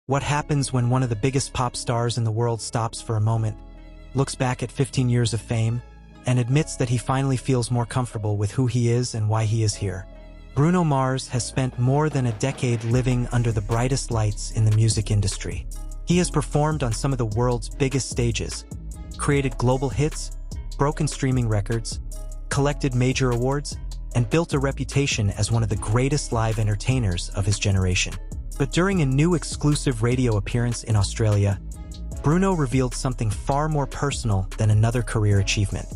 What happens when one of the biggest pop stars in the world stops for a moment, looks back at 15 years of fame, and admits that he finally feels more comfortable with who he is and why he is here? Bruno Mars has spent more than a decade living under the brightest lights in the music industry. He has performed on some of the world's biggest stages, created global hits, broken streaming records, collected major awards, and built a reputation as one of the greatest live entertainers of his generation. But during a new exclusive radio appearance in Australia, Bruno revealed something far more personal than another career achievement.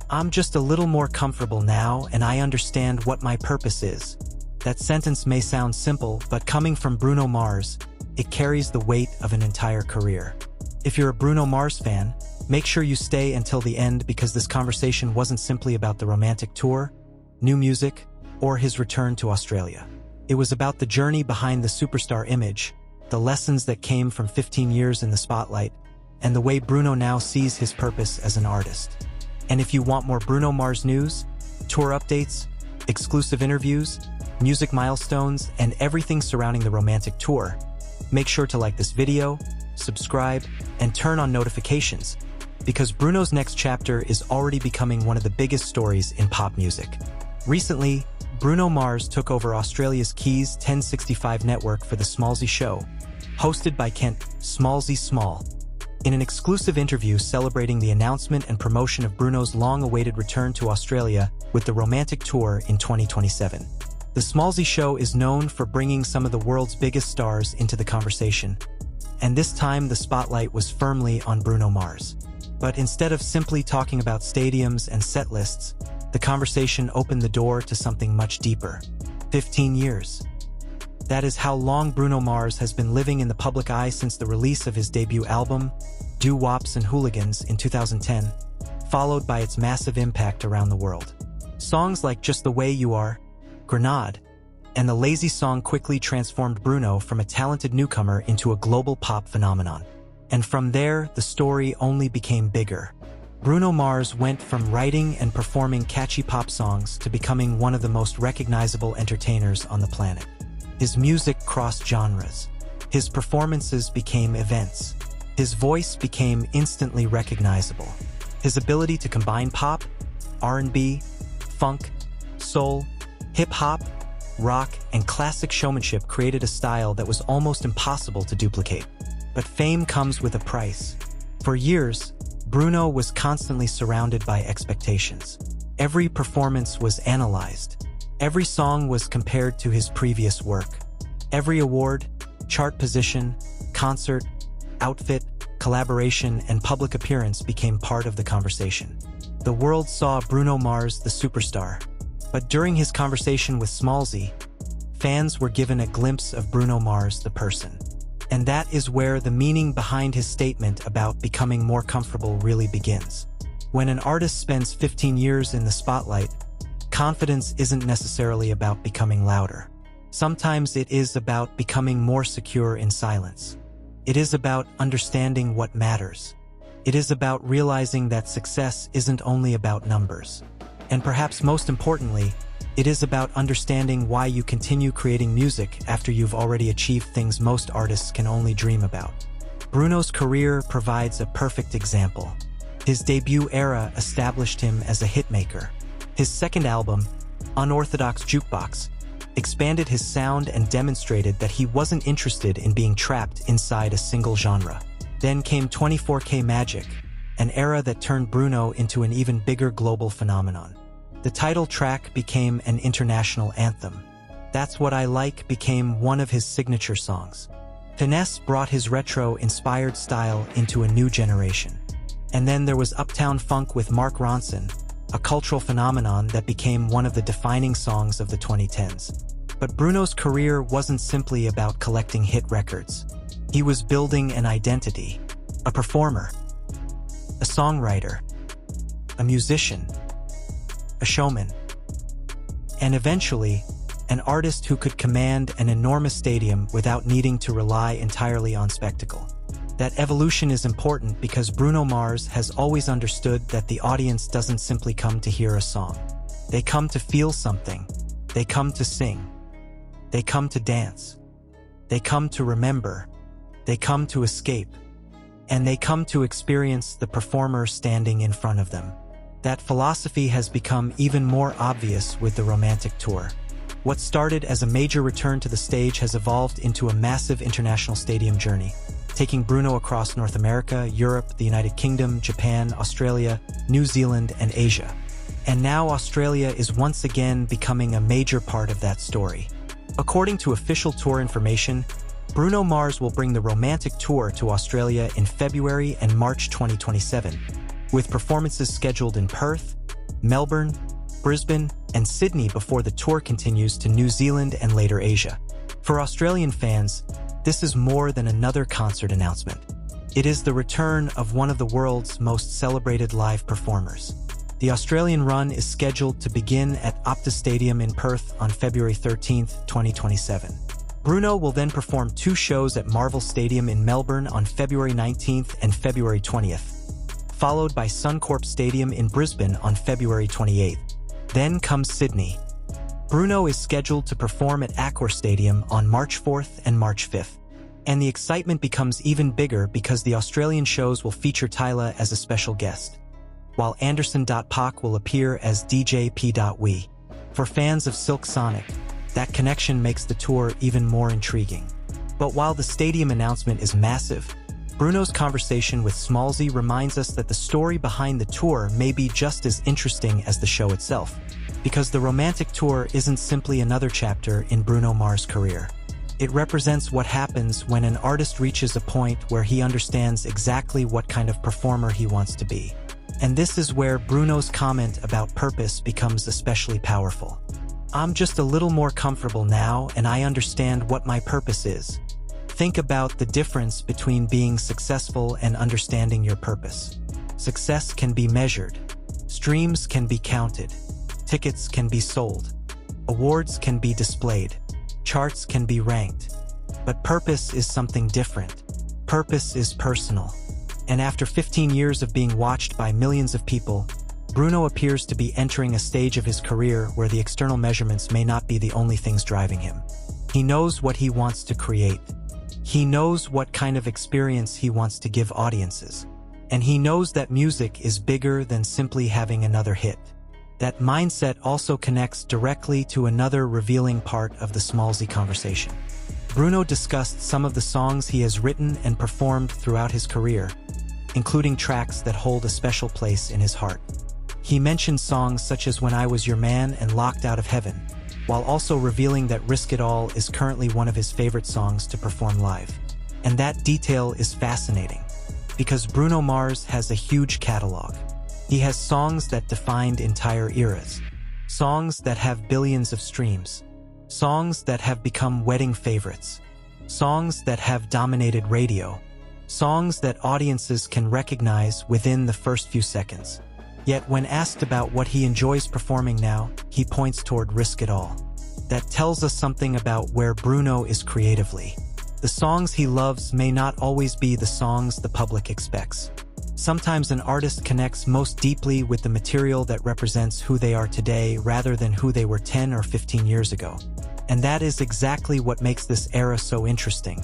"I'm just a little more comfortable now, and I understand what my purpose is." That sentence may sound simple, but coming from Bruno Mars, it carries the weight of an entire career. If you're a Bruno Mars fan, make sure you stay until the end, because this conversation wasn't simply about the romantic tour, new music, or his return to Australia. It was about the journey behind the superstar image, the lessons that came from 15 years in the spotlight, and the way Bruno now sees his purpose as an artist. And if you want more Bruno Mars news, tour updates, exclusive interviews, music milestones, and everything surrounding the romantic tour, make sure to like this video, subscribe, and turn on notifications, because Bruno's next chapter is already becoming one of the biggest stories in pop music. Recently, Bruno Mars took over Australia's KIIS 1065 network for the Smallzy show, hosted by Kent Smallzy Small. In an exclusive interview celebrating the announcement and promotion of Bruno's long-awaited return to Australia with the romantic tour in 2027. The Smallzy show is known for bringing some of the world's biggest stars into the conversation, and this time the spotlight was firmly on Bruno Mars. But instead of simply talking about stadiums and set lists, the conversation opened the door to something much deeper. 15 years. That is how long Bruno Mars has been living in the public eye since the release of his debut album, Doo-Wops and Hooligans, in 2010, followed by its massive impact around the world. Songs like Just the Way You Are, Grenade, and the Lazy Song quickly transformed Bruno from a talented newcomer into a global pop phenomenon. And from there, the story only became bigger. Bruno Mars went from writing and performing catchy pop songs to becoming one of the most recognizable entertainers on the planet. His music crossed genres. His performances became events. His voice became instantly recognizable. His ability to combine pop, R&B, funk, soul, hip-hop, rock, and classic showmanship created a style that was almost impossible to duplicate. But fame comes with a price. For years, Bruno was constantly surrounded by expectations. Every performance was analyzed. Every song was compared to his previous work. Every award, chart position, concert, outfit, collaboration, and public appearance became part of the conversation. The world saw Bruno Mars, the superstar. But during his conversation with Smallzy, fans were given a glimpse of Bruno Mars, the person. And that is where the meaning behind his statement about becoming more comfortable really begins. When an artist spends 15 years in the spotlight, confidence isn't necessarily about becoming louder. Sometimes it is about becoming more secure in silence. It is about understanding what matters. It is about realizing that success isn't only about numbers. And perhaps most importantly, it is about understanding why you continue creating music after you've already achieved things most artists can only dream about. Bruno's career provides a perfect example. His debut era established him as a hitmaker. His second album, Unorthodox Jukebox, expanded his sound and demonstrated that he wasn't interested in being trapped inside a single genre. Then came 24K Magic, an era that turned Bruno into an even bigger global phenomenon. The title track became an international anthem. That's What I Like became one of his signature songs. Finesse brought his retro-inspired style into a new generation. And then there was Uptown Funk with Mark Ronson, a cultural phenomenon that became one of the defining songs of the 2010s. But Bruno's career wasn't simply about collecting hit records. He was building an identity, a performer, a songwriter, a musician, a showman, and eventually, an artist who could command an enormous stadium without needing to rely entirely on spectacle. That evolution is important because Bruno Mars has always understood that the audience doesn't simply come to hear a song. They come to feel something. They come to sing. They come to dance. They come to remember. They come to escape. And they come to experience the performer standing in front of them. That philosophy has become even more obvious with the Romantic Tour. What started as a major return to the stage has evolved into a massive international stadium journey, taking Bruno across North America, Europe, the United Kingdom, Japan, Australia, New Zealand, and Asia. And now Australia is once again becoming a major part of that story. According to official tour information, Bruno Mars will bring the Romantic Tour to Australia in February and March 2027, with performances scheduled in Perth, Melbourne, Brisbane, and Sydney before the tour continues to New Zealand and later Asia. For Australian fans, this is more than another concert announcement. It is the return of one of the world's most celebrated live performers. The Australian run is scheduled to begin at Optus Stadium in Perth on February 13, 2027. Bruno will then perform 2 shows at Marvel Stadium in Melbourne on February 19th and February 20th, followed by Suncorp Stadium in Brisbane on February 28th. Then comes Sydney. Bruno is scheduled to perform at Accor Stadium on March 4th and March 5th. And the excitement becomes even bigger because the Australian shows will feature Tyla as a special guest, while Anderson.Paak will appear as DJ P.Wee. For fans of Silk Sonic, that connection makes the tour even more intriguing. But while the stadium announcement is massive, Bruno's conversation with Smallzy reminds us that the story behind the tour may be just as interesting as the show itself, because the Romantic Tour isn't simply another chapter in Bruno Mars' career. It represents what happens when an artist reaches a point where he understands exactly what kind of performer he wants to be. And this is where Bruno's comment about purpose becomes especially powerful. "I'm just a little more comfortable now, and I understand what my purpose is." Think about the difference between being successful and understanding your purpose. Success can be measured. Streams can be counted. Tickets can be sold. Awards can be displayed. Charts can be ranked. But purpose is something different. Purpose is personal. And after 15 years of being watched by millions of people, Bruno appears to be entering a stage of his career where the external measurements may not be the only things driving him. He knows what he wants to create. He knows what kind of experience he wants to give audiences. And he knows that music is bigger than simply having another hit. That mindset also connects directly to another revealing part of the Smallzy conversation. Bruno discussed some of the songs he has written and performed throughout his career, including tracks that hold a special place in his heart. He mentioned songs such as When I Was Your Man and Locked Out of Heaven, while also revealing that Risk It All is currently one of his favorite songs to perform live. And that detail is fascinating, because Bruno Mars has a huge catalog. He has songs that defined entire eras, songs that have billions of streams, songs that have become wedding favorites, songs that have dominated radio, songs that audiences can recognize within the first few seconds. Yet when asked about what he enjoys performing now, he points toward Risk It All. That tells us something about where Bruno is creatively. The songs he loves may not always be the songs the public expects. Sometimes an artist connects most deeply with the material that represents who they are today rather than who they were 10 or 15 years ago. And that is exactly what makes this era so interesting.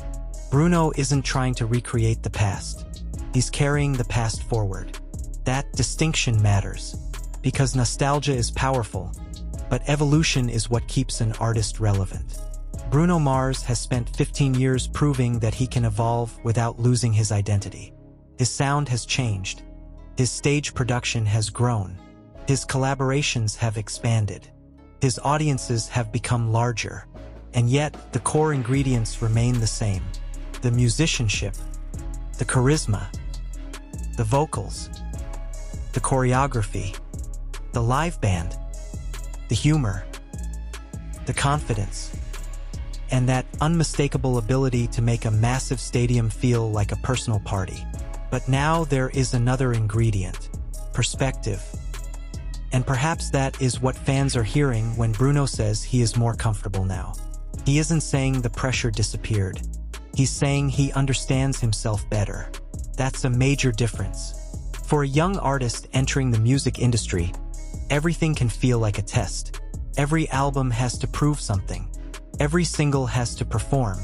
Bruno isn't trying to recreate the past. He's carrying the past forward. That distinction matters, because nostalgia is powerful, but evolution is what keeps an artist relevant. Bruno Mars has spent 15 years proving that he can evolve without losing his identity. His sound has changed. His stage production has grown. His collaborations have expanded. His audiences have become larger. And yet, the core ingredients remain the same. The musicianship, the charisma, the vocals, the choreography, the live band, the humor, the confidence, and that unmistakable ability to make a massive stadium feel like a personal party. But now there is another ingredient: perspective. And perhaps that is what fans are hearing when Bruno says he is more comfortable now. He isn't saying the pressure disappeared. He's saying he understands himself better. That's a major difference. For a young artist entering the music industry, everything can feel like a test. Every album has to prove something. Every single has to perform.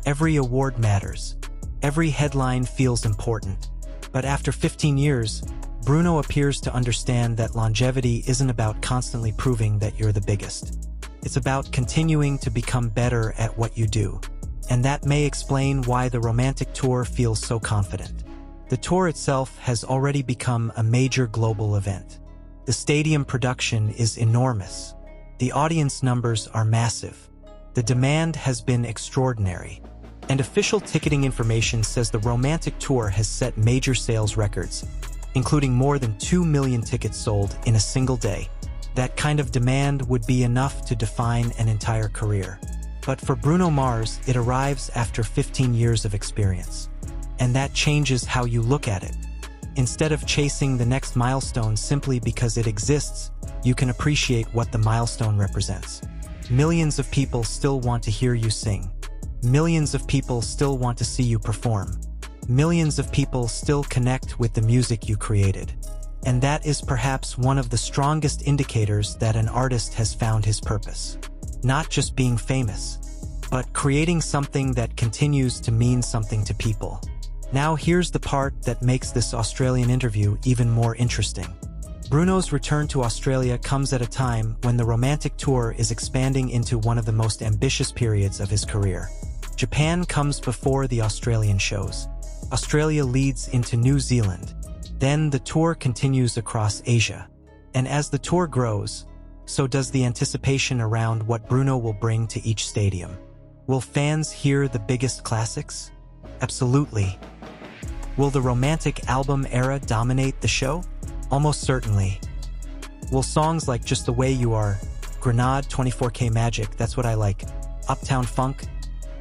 Every award matters. Every headline feels important. But after 15 years, Bruno appears to understand that longevity isn't about constantly proving that you're the biggest. It's about continuing to become better at what you do. And that may explain why the romantic tour feels so confident. The tour itself has already become a major global event. The stadium production is enormous. The audience numbers are massive. The demand has been extraordinary. And official ticketing information says the romantic tour has set major sales records, including more than 2 million tickets sold in a single day. That kind of demand would be enough to define an entire career. But for Bruno Mars, it arrives after 15 years of experience. And that changes how you look at it. Instead of chasing the next milestone simply because it exists, you can appreciate what the milestone represents. Millions of people still want to hear you sing. Millions of people still want to see you perform. Millions of people still connect with the music you created. And that is perhaps one of the strongest indicators that an artist has found his purpose. Not just being famous, but creating something that continues to mean something to people. Now here's the part that makes this Australian interview even more interesting. Bruno's return to Australia comes at a time when the romantic tour is expanding into one of the most ambitious periods of his career. Japan comes before the Australian shows. Australia leads into New Zealand. Then the tour continues across Asia. And as the tour grows, so does the anticipation around what Bruno will bring to each stadium. Will fans hear the biggest classics? Absolutely. Will the romantic album era dominate the show? Almost certainly. Will songs like Just the Way You Are, Grenade, 24K Magic, That's What I Like, Uptown Funk,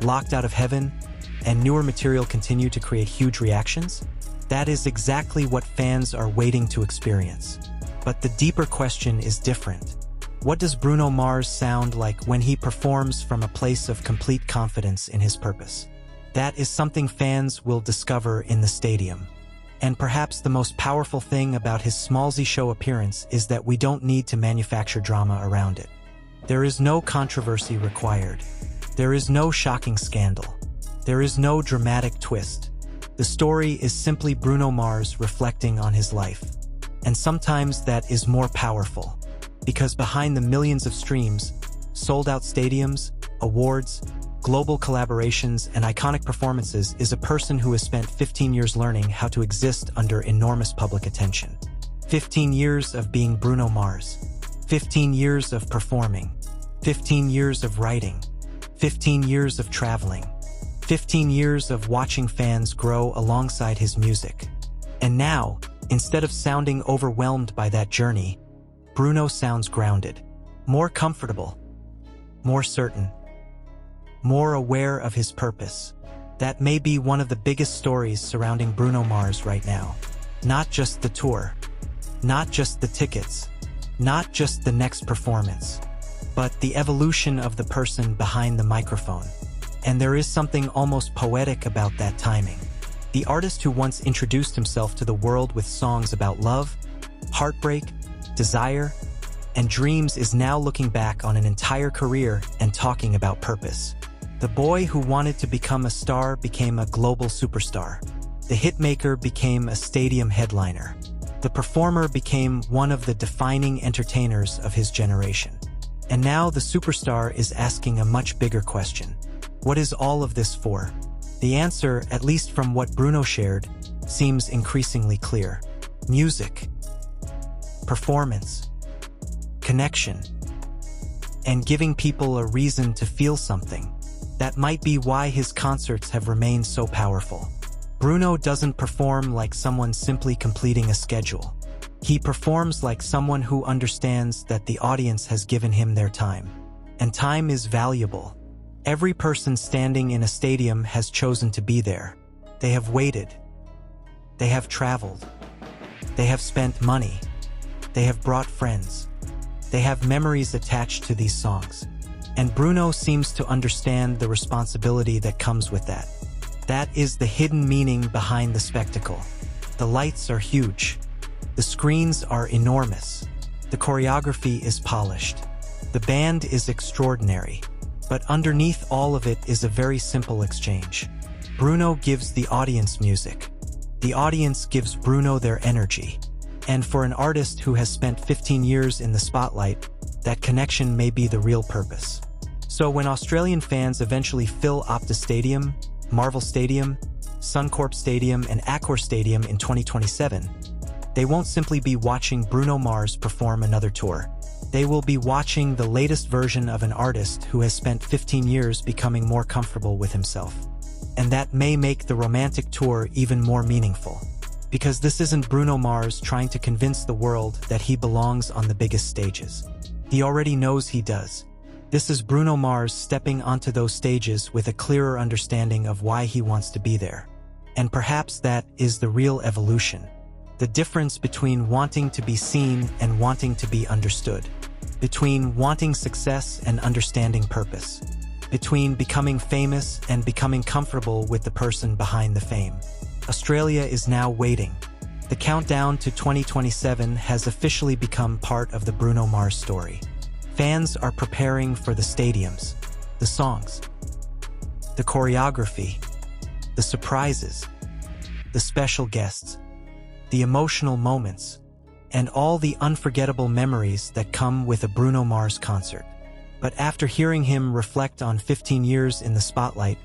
Locked Out of Heaven, and newer material continue to create huge reactions? That is exactly what fans are waiting to experience. But the deeper question is different. What does Bruno Mars sound like when he performs from a place of complete confidence in his purpose? That is something fans will discover in the stadium. And perhaps the most powerful thing about his Smallzy show appearance is that we don't need to manufacture drama around it. There is no controversy required. There is no shocking scandal. There is no dramatic twist. The story is simply Bruno Mars reflecting on his life. And sometimes that is more powerful. Because behind the millions of streams, sold-out stadiums, awards, global collaborations, and iconic performances is a person who has spent 15 years learning how to exist under enormous public attention. 15 years of being Bruno Mars. 15 years of performing. 15 years of writing. 15 years of traveling. 15 years of watching fans grow alongside his music. And now, instead of sounding overwhelmed by that journey, Bruno sounds grounded, more comfortable, more certain, more aware of his purpose. That may be one of the biggest stories surrounding Bruno Mars right now. Not just the tour, not just the tickets, not just the next performance, but the evolution of the person behind the microphone. And there is something almost poetic about that timing. The artist who once introduced himself to the world with songs about love, heartbreak, desire, and dreams is now looking back on an entire career and talking about purpose. The boy who wanted to become a star became a global superstar. The hitmaker became a stadium headliner. The performer became one of the defining entertainers of his generation. And now the superstar is asking a much bigger question. What is all of this for? The answer, at least from what Bruno shared, seems increasingly clear. Music, performance, connection, and giving people a reason to feel something. That might be why his concerts have remained so powerful. Bruno doesn't perform like someone simply completing a schedule. He performs like someone who understands that the audience has given him their time. And time is valuable. Every person standing in a stadium has chosen to be there. They have waited. They have traveled. They have spent money. They have brought friends. They have memories attached to these songs. And Bruno seems to understand the responsibility that comes with that. That is the hidden meaning behind the spectacle. The lights are huge. The screens are enormous. The choreography is polished. The band is extraordinary. But underneath all of it is a very simple exchange. Bruno gives the audience music. The audience gives Bruno their energy. And for an artist who has spent 15 years in the spotlight, that connection may be the real purpose. So when Australian fans eventually fill Optus Stadium, Marvel Stadium, Suncorp Stadium, and Accor Stadium in 2027, they won't simply be watching Bruno Mars perform another tour. They will be watching the latest version of an artist who has spent 15 years becoming more comfortable with himself. And that may make the romantic tour even more meaningful. Because this isn't Bruno Mars trying to convince the world that he belongs on the biggest stages. He already knows he does. This is Bruno Mars stepping onto those stages with a clearer understanding of why he wants to be there. And perhaps that is the real evolution. The difference between wanting to be seen and wanting to be understood. Between wanting success and understanding purpose. Between becoming famous and becoming comfortable with the person behind the fame. Australia is now waiting. The countdown to 2027 has officially become part of the Bruno Mars story. Fans are preparing for the stadiums, the songs, the choreography, the surprises, the special guests, the emotional moments, and all the unforgettable memories that come with a Bruno Mars concert. But after hearing him reflect on 15 years in the spotlight,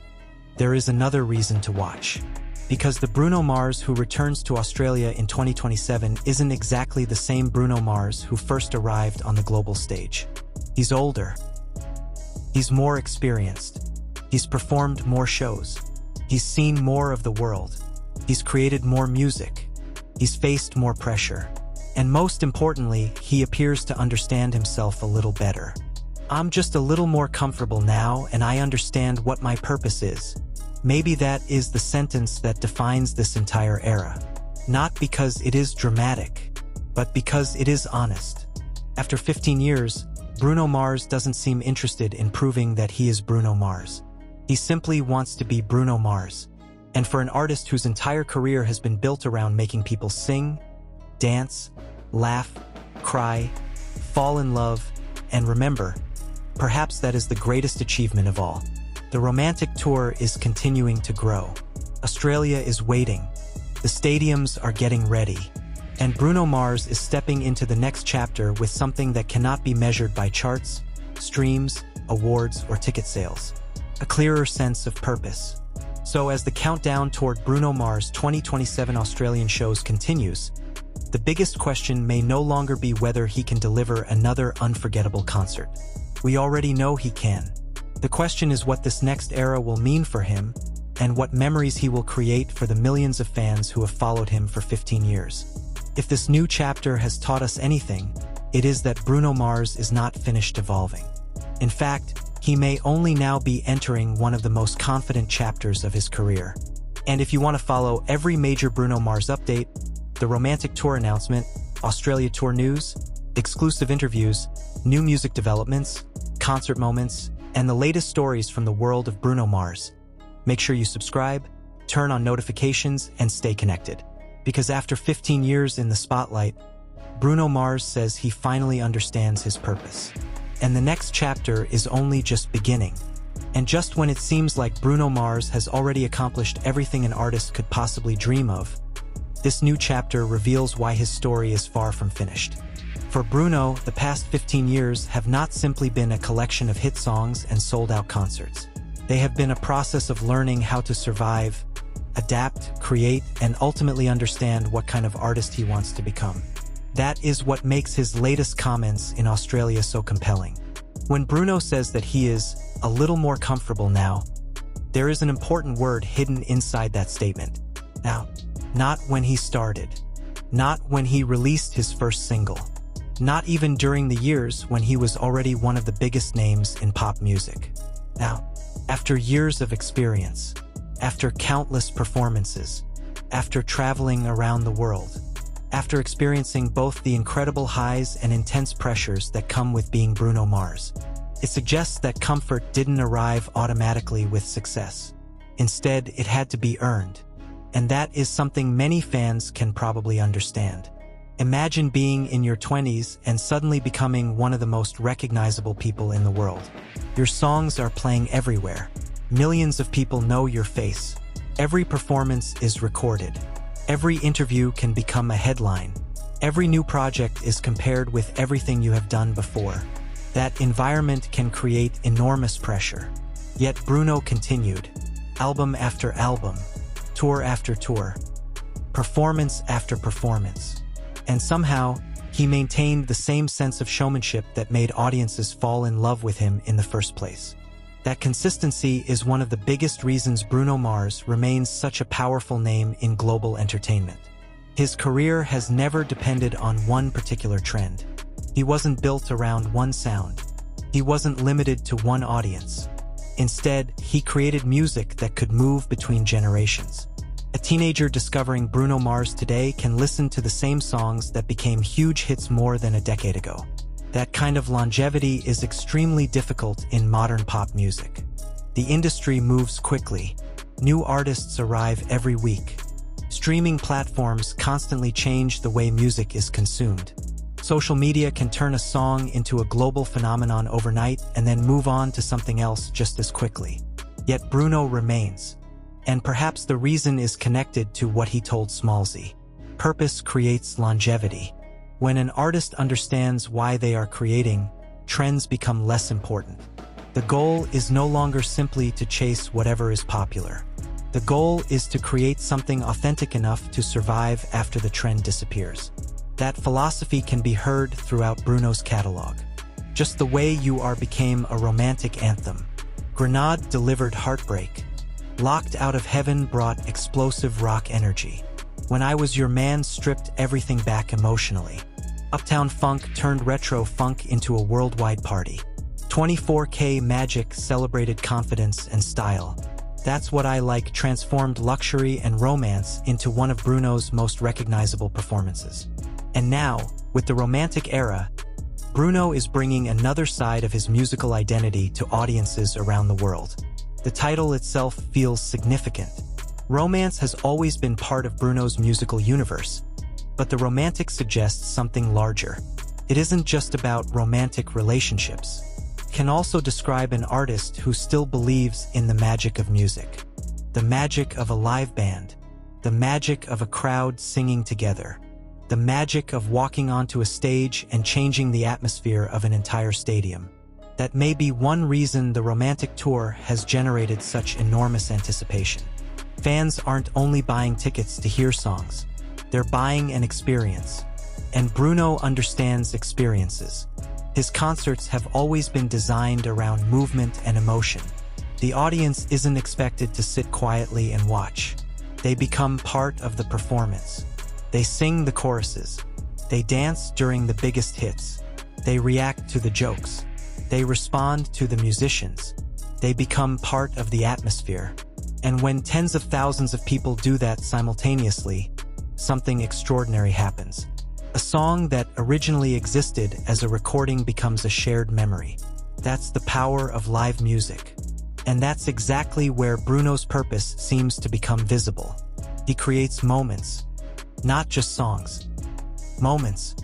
there is another reason to watch. Because the Bruno Mars who returns to Australia in 2027 isn't exactly the same Bruno Mars who first arrived on the global stage. He's older. He's more experienced. He's performed more shows. He's seen more of the world. He's created more music. He's faced more pressure. And most importantly, he appears to understand himself a little better. I'm just a little more comfortable now, and I understand what my purpose is. Maybe that is the sentence that defines this entire era. Not because it is dramatic, but because it is honest. After 15 years, Bruno Mars doesn't seem interested in proving that he is Bruno Mars. He simply wants to be Bruno Mars. And for an artist whose entire career has been built around making people sing, dance, laugh, cry, fall in love, and remember, perhaps that is the greatest achievement of all. The romantic tour is continuing to grow. Australia is waiting. The stadiums are getting ready. And Bruno Mars is stepping into the next chapter with something that cannot be measured by charts, streams, awards, or ticket sales. A clearer sense of purpose. So as the countdown toward Bruno Mars' 2027 Australian shows continues, the biggest question may no longer be whether he can deliver another unforgettable concert. We already know he can. The question is what this next era will mean for him and what memories he will create for the millions of fans who have followed him for 15 years. If this new chapter has taught us anything, it is that Bruno Mars is not finished evolving. In fact, he may only now be entering one of the most confident chapters of his career. And if you want to follow every major Bruno Mars update, the romantic tour announcement, Australia tour news, exclusive interviews, new music developments, concert moments, and the latest stories from the world of Bruno Mars, make sure you subscribe, turn on notifications, and stay connected. Because after 15 years in the spotlight, Bruno Mars says he finally understands his purpose. And the next chapter is only just beginning. And just when it seems like Bruno Mars has already accomplished everything an artist could possibly dream of, this new chapter reveals why his story is far from finished. For Bruno, the past 15 years have not simply been a collection of hit songs and sold-out concerts. They have been a process of learning how to survive, adapt, create, and ultimately understand what kind of artist he wants to become. That is what makes his latest comments in Australia so compelling. When Bruno says that he is a little more comfortable now, there is an important word hidden inside that statement. Now, not when he started, not when he released his first single, not even during the years when he was already one of the biggest names in pop music. Now, after years of experience, after countless performances, after traveling around the world, after experiencing both the incredible highs and intense pressures that come with being Bruno Mars, it suggests that comfort didn't arrive automatically with success. Instead, it had to be earned. And that is something many fans can probably understand. Imagine being in your 20s and suddenly becoming one of the most recognizable people in the world. Your songs are playing everywhere. Millions of people know your face. Every performance is recorded. Every interview can become a headline. Every new project is compared with everything you have done before. That environment can create enormous pressure. Yet Bruno continued, album after album, tour after tour, performance after performance. And somehow, he maintained the same sense of showmanship that made audiences fall in love with him in the first place. That consistency is one of the biggest reasons Bruno Mars remains such a powerful name in global entertainment. His career has never depended on one particular trend. He wasn't built around one sound. He wasn't limited to one audience. Instead, he created music that could move between generations. A teenager discovering Bruno Mars today can listen to the same songs that became huge hits more than a decade ago. That kind of longevity is extremely difficult in modern pop music. The industry moves quickly. New artists arrive every week. Streaming platforms constantly change the way music is consumed. Social media can turn a song into a global phenomenon overnight and then move on to something else just as quickly. Yet Bruno remains. And perhaps the reason is connected to what he told Smallzy. Purpose creates longevity. When an artist understands why they are creating, trends become less important. The goal is no longer simply to chase whatever is popular. The goal is to create something authentic enough to survive after the trend disappears. That philosophy can be heard throughout Bruno's catalog. Just the Way You Are became a romantic anthem. Grenade delivered heartbreak. Locked Out of Heaven brought explosive rock energy. When I Was Your Man stripped everything back emotionally. Uptown Funk turned retro funk into a worldwide party. 24K Magic celebrated confidence and style. That's What I Like transformed luxury and romance into one of Bruno's most recognizable performances. And now, with the romantic era, Bruno is bringing another side of his musical identity to audiences around the world. The title itself feels significant. Romance has always been part of Bruno's musical universe, but the romantic suggests something larger. It isn't just about romantic relationships. It can also describe an artist who still believes in the magic of music. The magic of a live band. The magic of a crowd singing together. The magic of walking onto a stage and changing the atmosphere of an entire stadium. That may be one reason the romantic tour has generated such enormous anticipation. Fans aren't only buying tickets to hear songs. They're buying an experience. And Bruno understands experiences. His concerts have always been designed around movement and emotion. The audience isn't expected to sit quietly and watch. They become part of the performance. They sing the choruses. They dance during the biggest hits. They react to the jokes. They respond to the musicians. They become part of the atmosphere. And when tens of thousands of people do that simultaneously, something extraordinary happens. A song that originally existed as a recording becomes a shared memory. That's the power of live music. And that's exactly where Bruno's purpose seems to become visible. He creates moments, not just songs. Moments.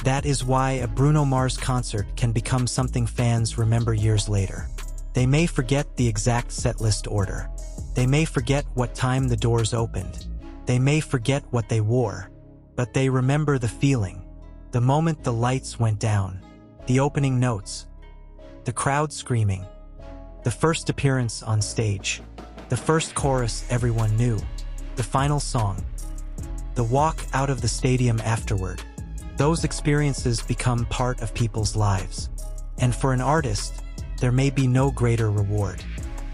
That is why a Bruno Mars concert can become something fans remember years later. They may forget the exact setlist order. They may forget what time the doors opened. They may forget what they wore. But they remember the feeling. The moment the lights went down. The opening notes. The crowd screaming. The first appearance on stage. The first chorus everyone knew. The final song. The walk out of the stadium afterward. Those experiences become part of people's lives. And for an artist, there may be no greater reward.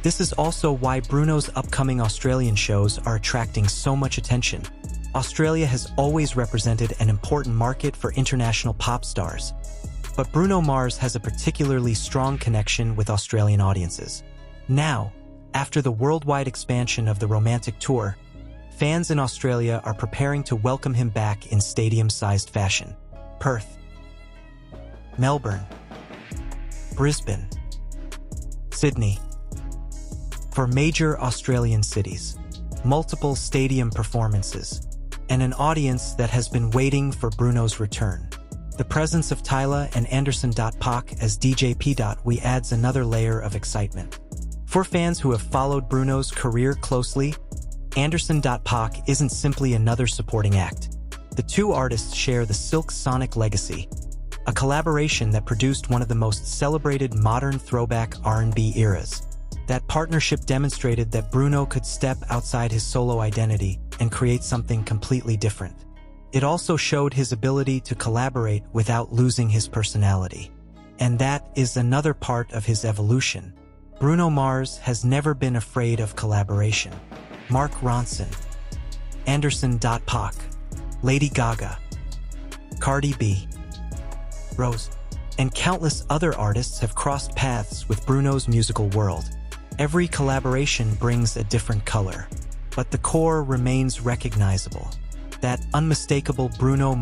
This is also why Bruno's upcoming Australian shows are attracting so much attention. Australia has always represented an important market for international pop stars. But Bruno Mars has a particularly strong connection with Australian audiences. Now, after the worldwide expansion of the romantic tour, fans in Australia are preparing to welcome him back in stadium-sized fashion. Perth, Melbourne, Brisbane, Sydney. For major Australian cities, multiple stadium performances, and an audience that has been waiting for Bruno's return. The presence of Tyla and Anderson.Paak as DJ P. We adds another layer of excitement. For fans who have followed Bruno's career closely, Anderson.Paak isn't simply another supporting act. The two artists share the Silk Sonic legacy, a collaboration that produced one of the most celebrated modern throwback R&B eras. That partnership demonstrated that Bruno could step outside his solo identity and create something completely different. It also showed his ability to collaborate without losing his personality. And that is another part of his evolution. Bruno Mars has never been afraid of collaboration. Mark Ronson, Anderson.Paak, Lady Gaga, Cardi B, Rose, and countless other artists have crossed paths with Bruno's musical world. Every collaboration brings a different color, but the core remains recognizable. That unmistakable Bruno